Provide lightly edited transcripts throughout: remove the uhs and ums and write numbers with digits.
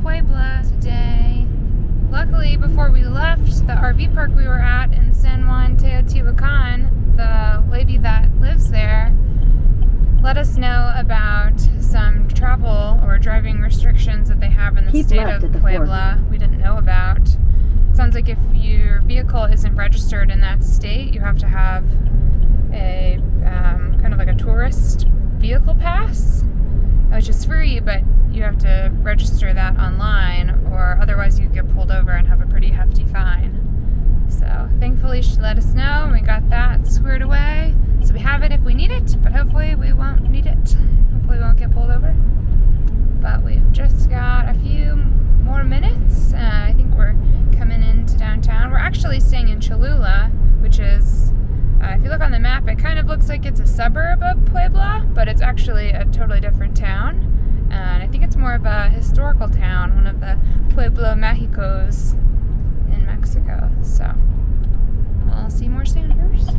Puebla today. Luckily, before we left the RV park we were at in San Juan Teotihuacan, the lady that lives there let us know about some travel or driving restrictions that they have in the state of Puebla we didn't know about. It sounds like if your vehicle isn't registered in that state, you have to have a kind of like a tourist vehicle pass, which is free, but you have to register that online, or otherwise you get pulled over and have a pretty hefty fine. So thankfully she let us know and we got that squared away. So we have it if we need it, but hopefully we won't need it. Hopefully we won't get pulled over. But we've just got a few more minutes. I think we're coming into downtown. We're actually staying in Cholula, which is, if you look on the map, it kind of looks like it's a suburb of Puebla, but it's actually a totally different town. And I think it's more of a historical town, one of the Pueblo Mágicos in Mexico. So we'll see more soon. First,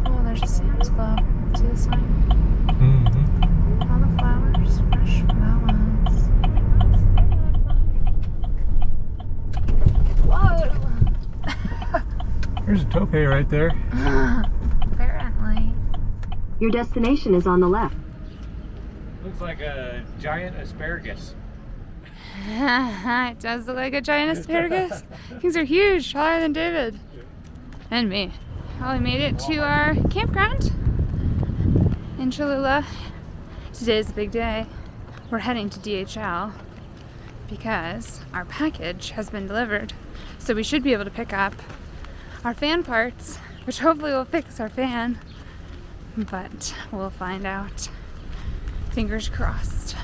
oh, there's a Sam's Club. See the sign? Mm-hmm. All the flowers, fresh flowers. Whoa! There's a tope right there. Apparently. Your destination is on the left. Looks like a giant asparagus. It does look like a giant asparagus. Things are huge, taller than David. And me. Well, we made it to our campground in Cholula. Today's a big day. We're heading to DHL because our package has been delivered. So we should be able to pick up our fan parts, which hopefully will fix our fan. But we'll find out. Fingers crossed.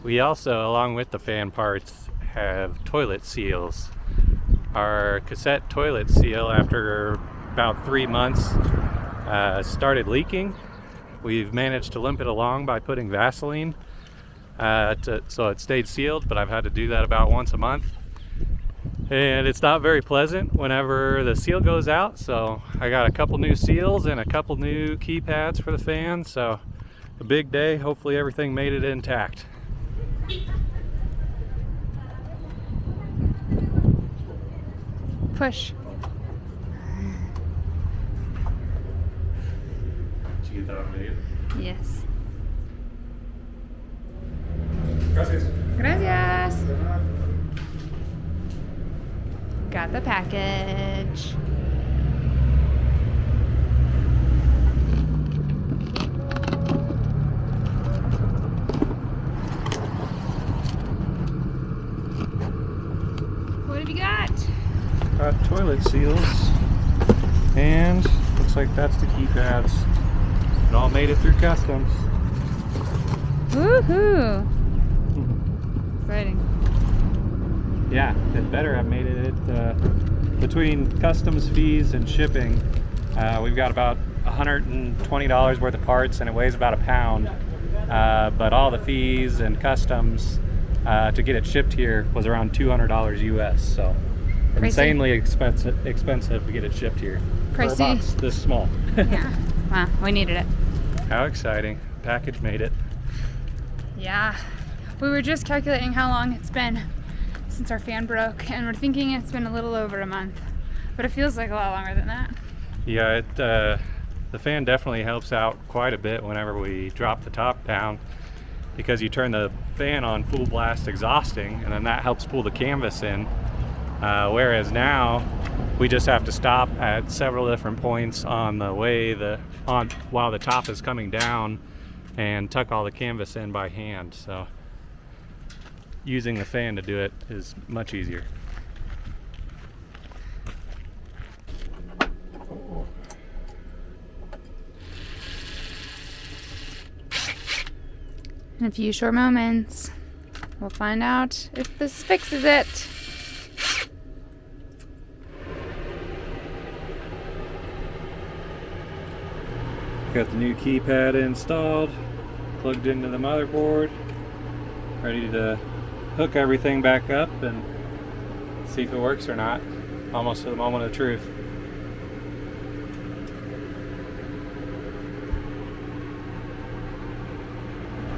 We also, along with the fan parts, have toilet seals. Our cassette toilet seal, after about 3 months, started leaking. We've managed to limp it along by putting Vaseline so it stayed sealed, but I've had to do that about once a month. And it's not very pleasant whenever the seal goes out, so I got a couple new seals and a couple new keypads for the fan. So a big day. Hopefully everything made it intact. Push. Did you get that on video? Yes. Gracias. Gracias. Got the package. What have you got? Got toilet seals, and looks like that's the keypads. It all made it through customs. Woohoo! Exciting. Yeah, it better have made it. Between customs fees and shipping, we've got about $120 worth of parts, and it weighs about a pound. But all the fees and customs to get it shipped here was around $200 US. So Pricey. Insanely expensive to get it shipped here. Pricey. For a box this small. Yeah. Wow, we needed it. How exciting! Package made it. Yeah. We were just calculating how long it's been since our fan broke, and we're thinking it's been a little over a month, but it feels like a lot longer than that. Yeah, the fan definitely helps out quite a bit whenever we drop the top down, because you turn the fan on full blast exhausting, and then that helps pull the canvas in. Whereas now we just have to stop at several different points on the way while the top is coming down and tuck all the canvas in by hand. So using the fan to do it is much easier. In a few short moments, we'll find out if this fixes it. Got the new keypad installed, plugged into the motherboard, ready to hook everything back up and see if it works or not. Almost to the moment of truth.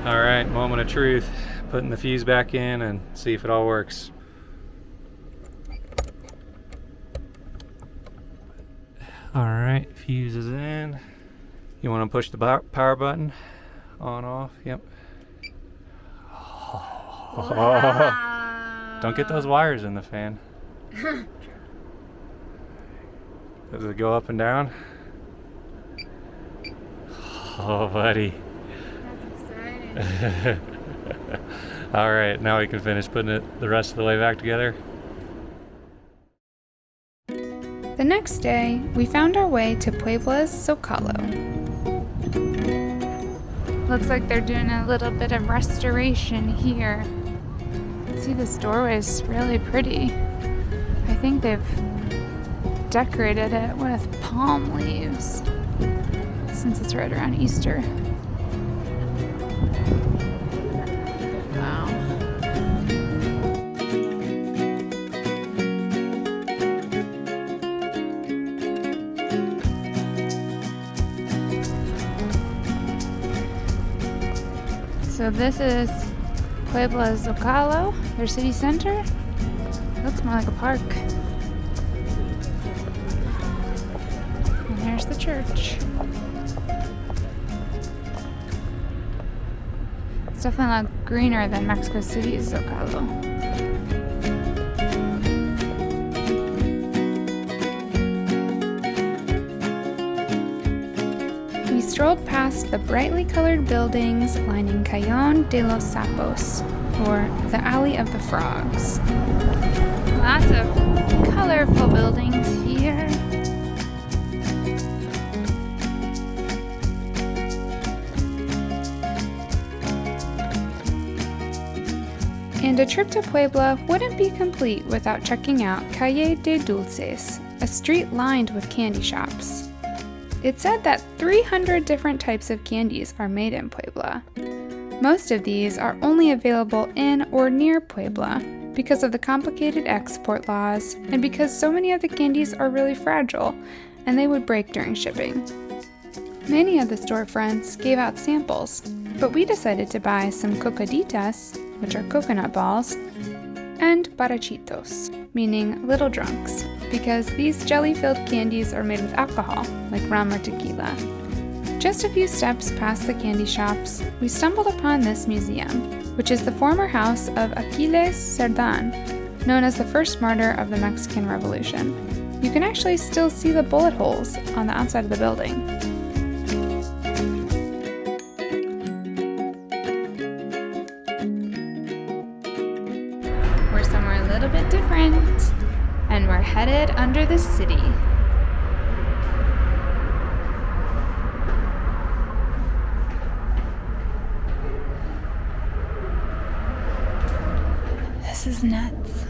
All right, moment of truth. Putting the fuse back in and see if it all works. All right, fuse is in. You want to push the power button on, off? Yep. Wow. Don't get those wires in the fan. Does it go up and down? Oh, buddy. That's exciting. All right, now we can finish putting it the rest of the way back together. The next day, we found our way to Puebla's Zocalo. Looks like they're doing a little bit of restoration here. See, this doorway is really pretty. I think they've decorated it with palm leaves since it's right around Easter. Wow. So this is Puebla Zocalo, their city center. Looks more like a park. And there's the church. It's definitely a lot greener than Mexico City's Zocalo. We strolled past the brightly colored buildings lining Callón de los Sapos, or the Alley of the Frogs. Lots of colorful buildings here. And a trip to Puebla wouldn't be complete without checking out Calle de Dulces, a street lined with candy shops. It's said that 300 different types of candies are made in Puebla. Most of these are only available in or near Puebla because of the complicated export laws and because so many of the candies are really fragile and they would break during shipping. Many of the storefronts gave out samples, but we decided to buy some cocaditas, which are coconut balls, and barachitos, meaning little drunks, because these jelly-filled candies are made with alcohol, like rum or tequila. Just a few steps past the candy shops, we stumbled upon this museum, which is the former house of Aquiles Cerdán, known as the first martyr of the Mexican Revolution. You can actually still see the bullet holes on the outside of the building. We're somewhere a little bit different, and we're headed under the city. This is nuts.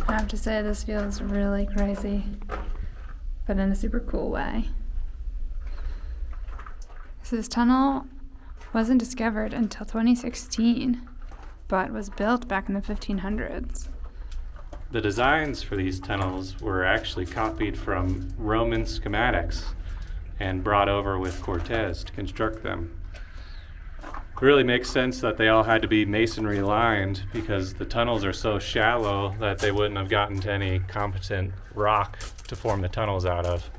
I have to say, this feels really crazy, but in a super cool way. So this tunnel wasn't discovered until 2016, but was built back in the 1500s. The designs for these tunnels were actually copied from Roman schematics and brought over with Cortez to construct them. It really makes sense that they all had to be masonry lined because the tunnels are so shallow that they wouldn't have gotten to any competent rock to form the tunnels out of.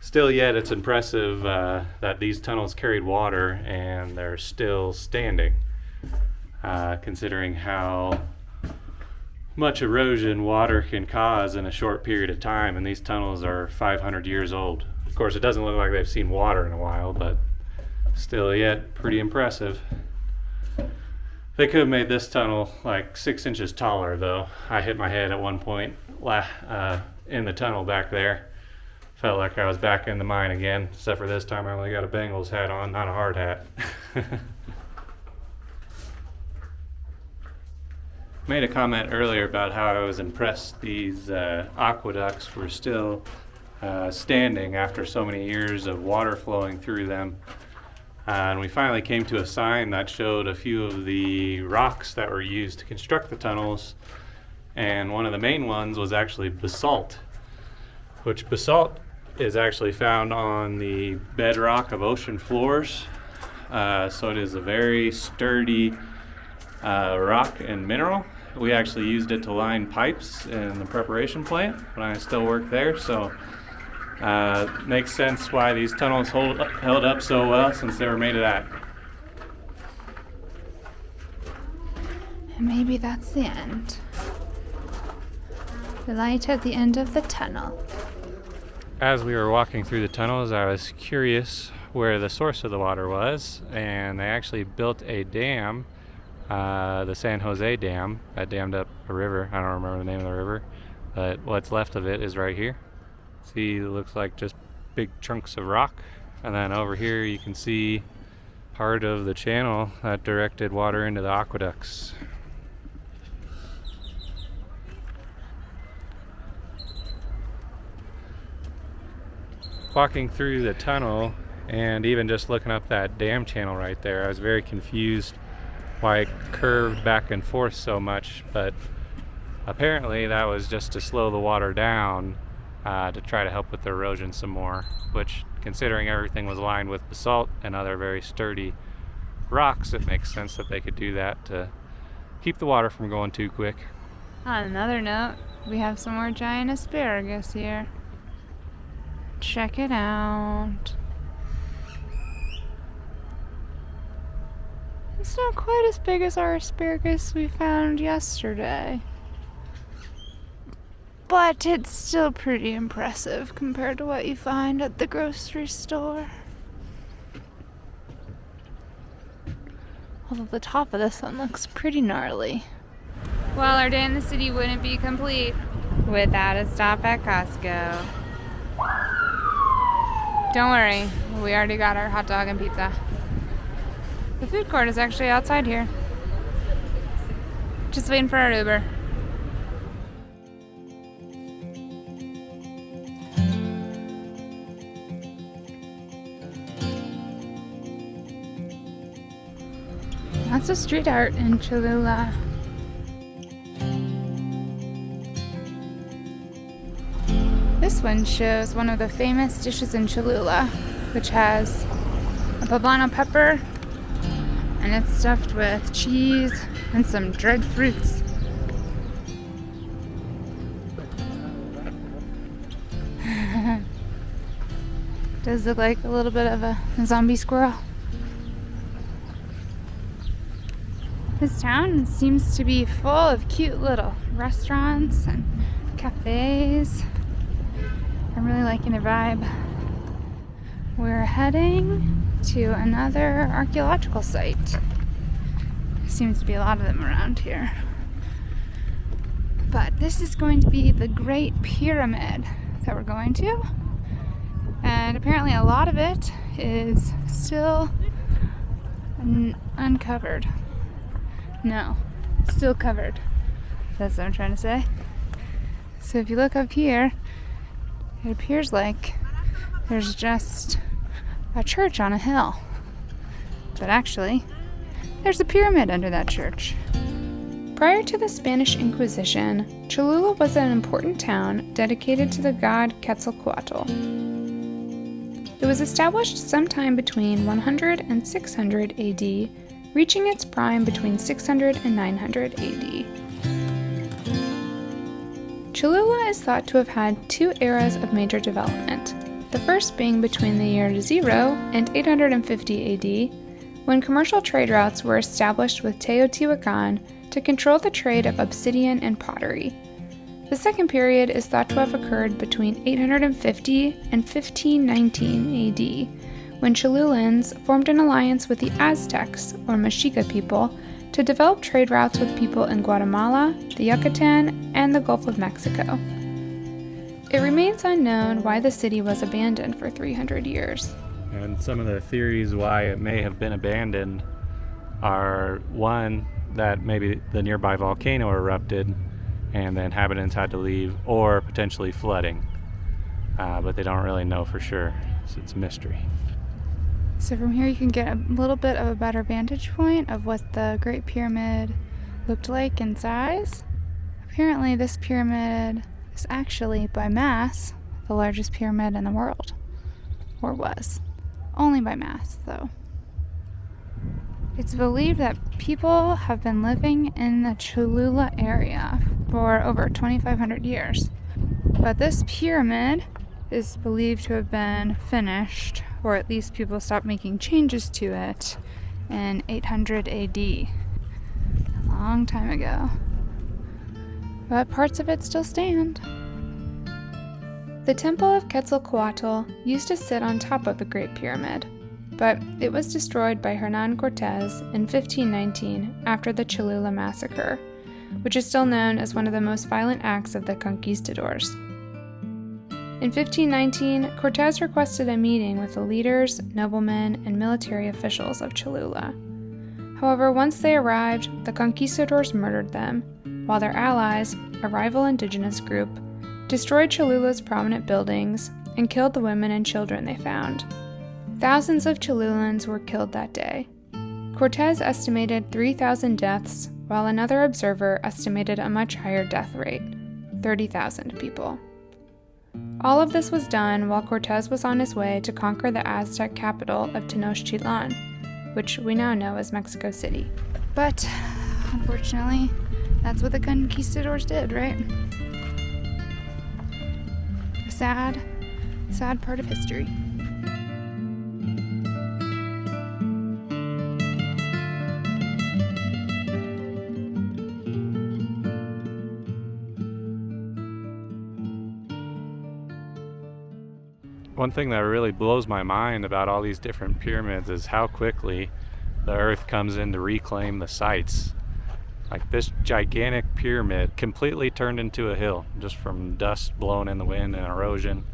Still yet, it's impressive that these tunnels carried water and they're still standing, considering how much erosion water can cause in a short period of time, and these tunnels are 500 years old. Of course, it doesn't look like they've seen water in a while, but still yet pretty impressive. They could have made this tunnel like 6 inches taller, though. I hit my head at one point in the tunnel back there. Felt like I was back in the mine again, except for this time I only got a Bengals hat on, not a hard hat. Made a comment earlier about how I was impressed these aqueducts were still standing after so many years of water flowing through them. And we finally came to a sign that showed a few of the rocks that were used to construct the tunnels. And one of the main ones was actually basalt, which basalt is actually found on the bedrock of ocean floors. So it is a very sturdy rock and mineral. We actually used it to line pipes in the preparation plant when I still worked there. So makes sense why these tunnels held up so well since they were made of that. And maybe that's the end. The light at the end of the tunnel. As we were walking through the tunnels, I was curious where the source of the water was, and they actually built a dam, the San Jose Dam, that dammed up a river. I don't remember the name of the river, but what's left of it is right here. See, it looks like just big chunks of rock, and then over here you can see part of the channel that directed water into the aqueducts. Walking through the tunnel and even just looking up that dam channel right there, I was very confused why it curved back and forth so much, but apparently that was just to slow the water down to try to help with the erosion some more, which, considering everything was lined with basalt and other very sturdy rocks, it makes sense that they could do that to keep the water from going too quick. On another note, we have some more giant asparagus here. Check it out. It's not quite as big as our asparagus we found yesterday, but it's still pretty impressive compared to what you find at the grocery store. Although the top of this one looks pretty gnarly. Well, our day in the city wouldn't be complete without a stop at Costco. Don't worry, we already got our hot dog and pizza. The food court is actually outside here. Just waiting for our Uber. Lots of street art in Cholula. This one shows one of the famous dishes in Cholula, which has a poblano pepper, and it's stuffed with cheese and some dried fruits. Does look like a little bit of a zombie squirrel. This town seems to be full of cute little restaurants and cafes. I'm really liking the vibe. We're heading to another archaeological site. There seems to be a lot of them around here. But this is going to be the Great Pyramid that we're going to. And apparently a lot of it is still uncovered. No, still covered. That's what I'm trying to say. So if you look up here, it appears like there's just a church on a hill. But actually, there's a pyramid under that church. Prior to the Spanish Inquisition, Cholula was an important town dedicated to the god Quetzalcoatl. It was established sometime between 100 and 600 AD, reaching its prime between 600 and 900 AD. Cholula is thought to have had two eras of major development, the first being between the year 0 and 850 AD, when commercial trade routes were established with Teotihuacan to control the trade of obsidian and pottery. The second period is thought to have occurred between 850 and 1519 AD, when Cholulans formed an alliance with the Aztecs, or Mexica people, to develop trade routes with people in Guatemala, the Yucatan, and the Gulf of Mexico. It remains unknown why the city was abandoned for 300 years. And some of the theories why it may have been abandoned are, one, that maybe the nearby volcano erupted and the inhabitants had to leave, or potentially flooding. But they don't really know for sure, so it's a mystery. So from here you can get a little bit of a better vantage point of what the Great Pyramid looked like in size. Apparently this pyramid is actually, by mass, the largest pyramid in the world. Or was. Only by mass, though. It's believed that people have been living in the Cholula area for over 2,500 years. But this pyramid is believed to have been finished, or at least people stopped making changes to it, in 800 AD. A long time ago. But parts of it still stand. The Temple of Quetzalcoatl used to sit on top of the Great Pyramid, but it was destroyed by Hernán Cortés in 1519 after the Cholula Massacre, which is still known as one of the most violent acts of the conquistadors. In 1519, Cortés requested a meeting with the leaders, noblemen, and military officials of Cholula. However, once they arrived, the conquistadors murdered them, while their allies, a rival indigenous group, destroyed Cholula's prominent buildings and killed the women and children they found. Thousands of Cholulans were killed that day. Cortés estimated 3,000 deaths, while another observer estimated a much higher death rate, 30,000 people. All of this was done while Cortés was on his way to conquer the Aztec capital of Tenochtitlan, which we now know as Mexico City. But, unfortunately, that's what the conquistadors did, right? A sad, sad part of history. One thing that really blows my mind about all these different pyramids is how quickly the earth comes in to reclaim the sites. Like this gigantic pyramid completely turned into a hill just from dust blowing in the wind and erosion.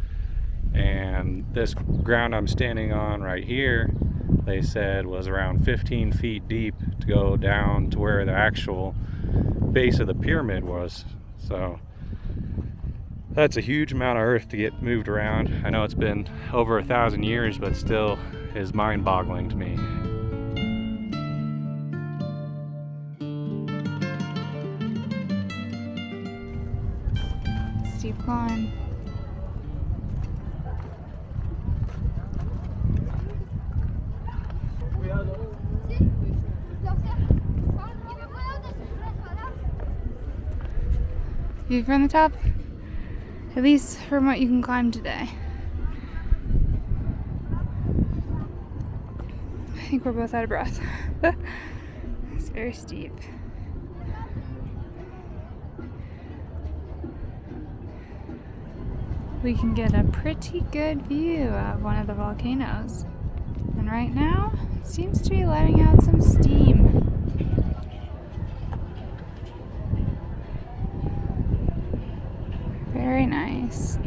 And this ground I'm standing on right here, they said was around 15 feet deep to go down to where the actual base of the pyramid was. So that's a huge amount of earth to get moved around. I know it's been over 1,000 years, but still is mind-boggling to me. Steep climb. View from the top, at least from what you can climb today. I think we're both out of breath. It's very steep. We can get a pretty good view of one of the volcanoes. And right now, it seems to be letting out some steam. Very nice.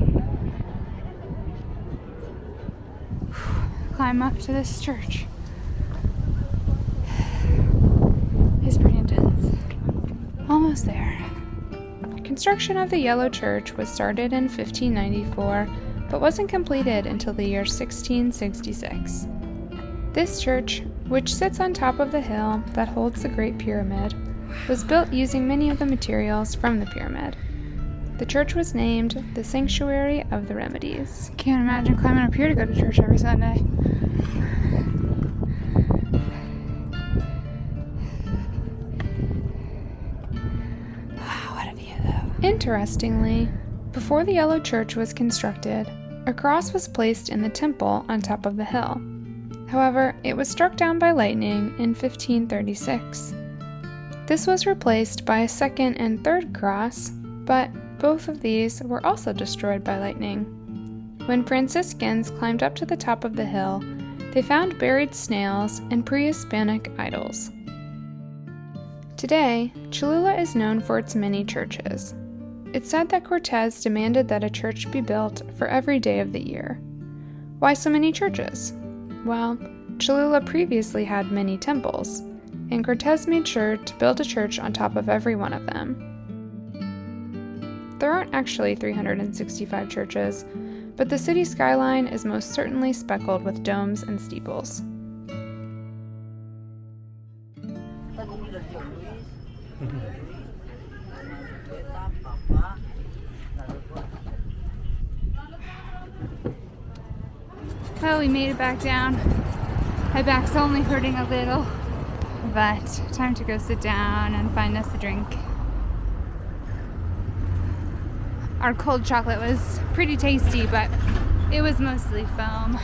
Climb up to this church. It's pretty intense. Almost there. Construction of the Yellow Church was started in 1594, but wasn't completed until the year 1666. This church, which sits on top of the hill that holds the Great Pyramid, was built using many of the materials from the pyramid. The church was named the Sanctuary of the Remedies. Can't imagine climbing up here to go to church every Sunday. Wow, what a view though. Interestingly, before the Yellow Church was constructed, a cross was placed in the temple on top of the hill. However, it was struck down by lightning in 1536. This was replaced by a second and third cross, but both of these were also destroyed by lightning. When Franciscans climbed up to the top of the hill, they found buried snails and pre-Hispanic idols. Today, Cholula is known for its many churches. It's said that Cortés demanded that a church be built for every day of the year. Why so many churches? Well, Cholula previously had many temples, and Cortés made sure to build a church on top of every one of them. There aren't actually 365 churches, but the city skyline is most certainly speckled with domes and steeples. Well, we made it back down. My back's only hurting a little, but time to go sit down and find us a drink. Our cold chocolate was pretty tasty, but it was mostly foam.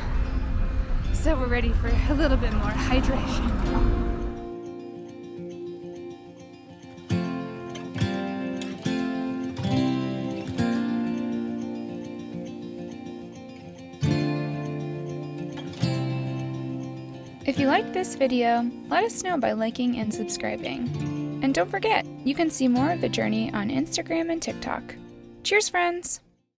So we're ready for a little bit more hydration. If you liked this video, let us know by liking and subscribing. And don't forget, you can see more of the journey on Instagram and TikTok. Cheers, friends!